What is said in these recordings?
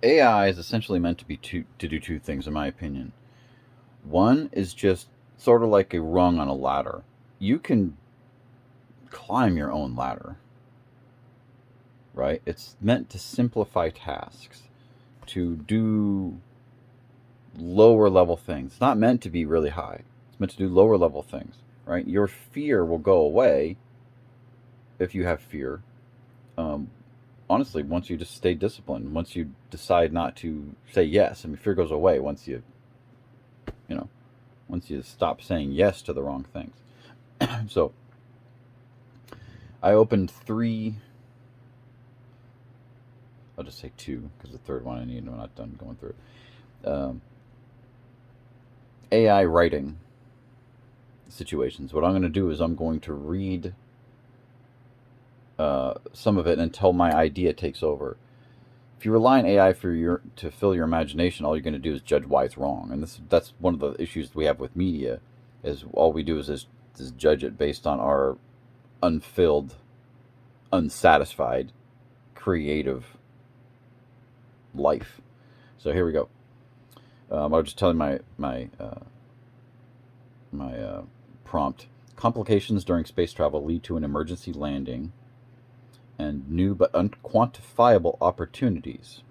AI is essentially meant to do two things, in my opinion. One is just sort of like a rung on a ladder. You can climb your own ladder, right? It's meant to simplify tasks, to do lower level things. It's not meant to be really high. It's meant to do lower level things, right? Your fear will go away if you have fear. Um, Honestly, once you just stay disciplined, once you decide not to say yes, I mean, fear goes away once you know, once you stop saying yes to the wrong things. So I opened three. I'll just say two because the third one I need. I'm not done going through it. AI writing situations. What I'm going to do is I'm going to read some of it until my idea takes over. If you rely on AI to fill your imagination, all you're going to do is judge why it's wrong, and that's one of the issues we have with media. Is all we do is judge it based on our unfilled, unsatisfied, creative life. So here we go. I'll just tell you my prompt. Complications during space travel lead to an emergency landing and new but unquantifiable opportunities.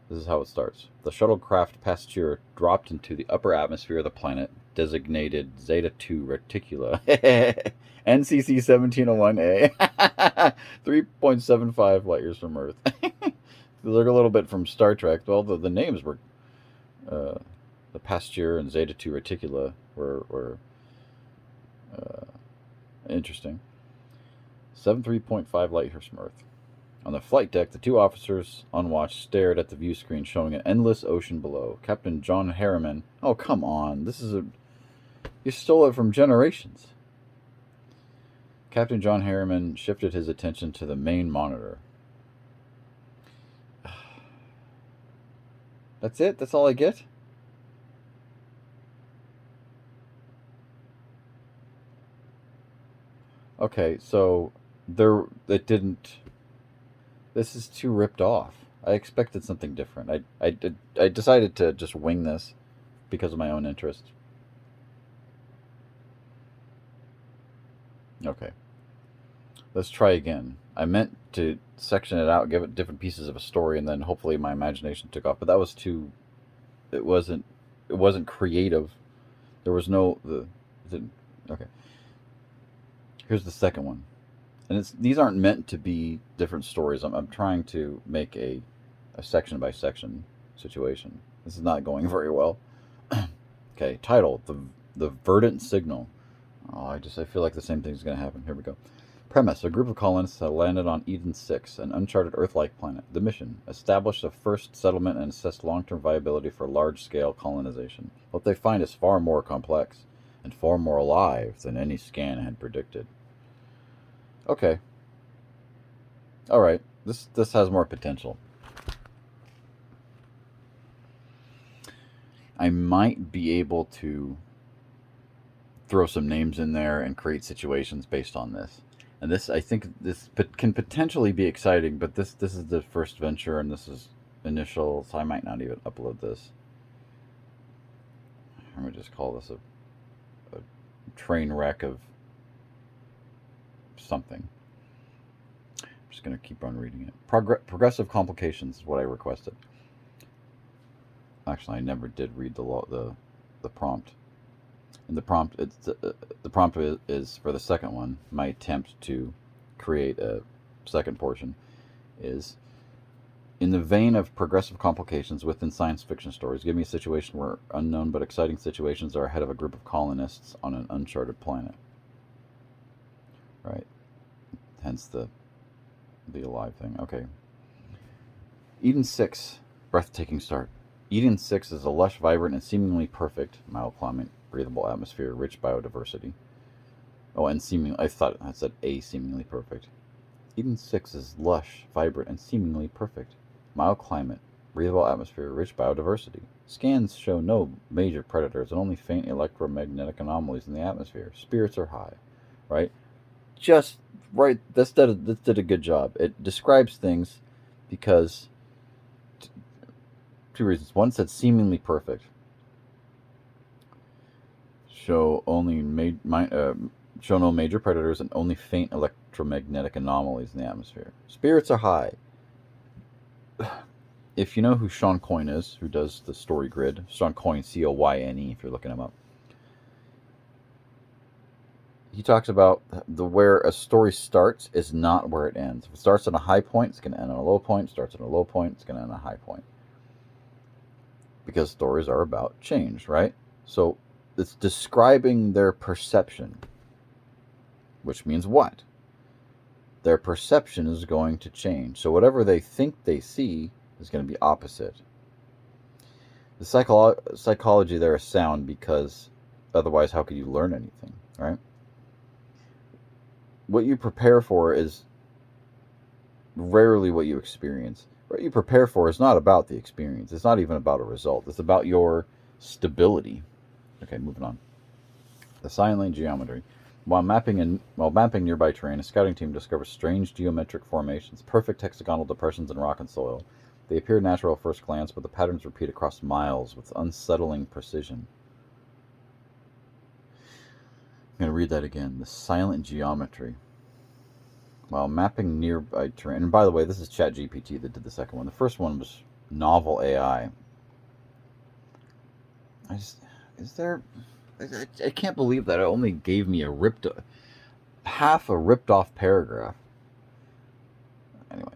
This is how it starts. The shuttlecraft Pasteur dropped into the upper atmosphere of the planet, designated Zeta 2 Reticula, NCC 1701A, 3.75 light years from Earth. They look a little bit from Star Trek. Well, the names were the Pasteur and Zeta 2 Reticula were interesting. 73.5 light years from Earth. On the flight deck, the two officers on watch stared at the view screen showing an endless ocean below. Captain John Harriman. Oh, come on. You stole it from Generations. Captain John Harriman shifted his attention to the main monitor. That's it? That's all I get? Okay, so it didn't. This is too ripped off. I expected something different. I decided to just wing this because of my own interest. Okay. Let's try again. I meant to section it out, give it different pieces of a story, and then hopefully my imagination took off. But that was too. It wasn't. It wasn't creative. There was no okay. Here's the second one, and these aren't meant to be different stories. I'm trying to make a section by section situation. This is not going very well. Okay, title: the Verdant Signal. Oh, I feel like the same thing is going to happen. Here we go. Premise: a group of colonists have landed on Eden 6, an uncharted Earth-like planet. The mission: establish a first settlement and assess long-term viability for large-scale colonization. What they find is far more complex and far more alive than any scan had predicted. Okay. All right. This has more potential. I might be able to throw some names in there and create situations based on this. And this, I think, this can potentially be exciting. But this is the first venture, and this is initial, so I might not even upload this. Let me just call this a train wreck of something. I'm just going to keep on reading it. Progressive complications is what I requested. Actually, I never did read the prompt. And the prompt is for the second one. My attempt to create a second portion is in the vein of progressive complications within science fiction stories. Give me a situation where unknown but exciting situations are ahead of a group of colonists on an uncharted planet. Right. Hence the alive thing. Okay. Eden 6, breathtaking start. Eden 6 is a lush, vibrant, and seemingly perfect mild climate, breathable atmosphere, rich biodiversity. Oh, and I thought I said a seemingly perfect. Eden 6 is lush, vibrant, and seemingly perfect. Mild climate, breathable atmosphere, rich biodiversity. Scans show no major predators and only faint electromagnetic anomalies in the atmosphere. Spirits are high. Right? Just right. This did a good job. It describes things because two reasons. One said seemingly perfect. Show no major predators and only faint electromagnetic anomalies in the atmosphere. Spirits are high. If you know who Sean Coyne is, who does the story grid, Sean Coyne, Coyne, if you're looking him up, he talks about where a story starts is not where it ends. If it starts on a high point, it's going to end on a low point. Starts on a low point, it's going to end on a high point. Because stories are about change, right? So it's describing their perception, which means what? Their perception is going to change. So whatever they think they see is going to be opposite. The psychology there is sound, because otherwise how could you learn anything, right? What you prepare for is rarely what you experience. What you prepare for is not about the experience. It's not even about a result. It's about your stability. Okay, moving on. The Silent Lane geometry. While mapping nearby terrain, a scouting team discovers strange geometric formations, perfect hexagonal depressions in rock and soil. They appear natural at first glance, but the patterns repeat across miles with unsettling precision. I'm going to read that again. The silent geometry. While mapping nearby terrain, and by the way, this is ChatGPT that did the second one. The first one was Novel AI. I can't believe that it only gave me half a ripped off paragraph. Anyway.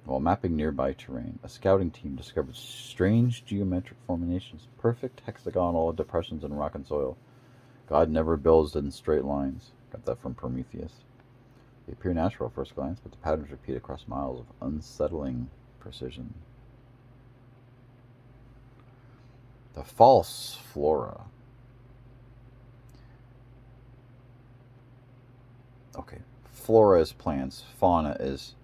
While mapping nearby terrain, a scouting team discovered strange geometric formations, perfect hexagonal depressions in rock and soil. God never builds in straight lines. Got that from Prometheus. They appear natural at first glance, but the patterns repeat across miles of unsettling precision. The false flora. Okay, flora is plants, fauna is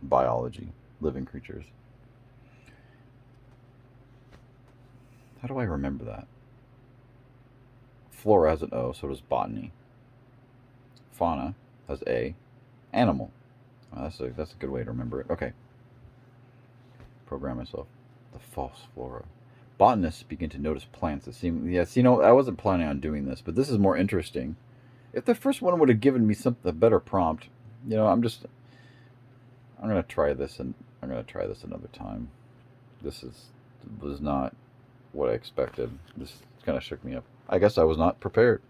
biology, living creatures. How do I remember that? Flora has an O, so does botany. Fauna has A. Animal. That's a good way to remember it. Okay. Program myself. The false flora. Botanists begin to notice plants that seem... Yes, I wasn't planning on doing this, but this is more interesting. If the first one would have given me a better prompt, I'm going to try this, and I'm going to try this another time. This was not what I expected. This kind of shook me up. I guess I was not prepared.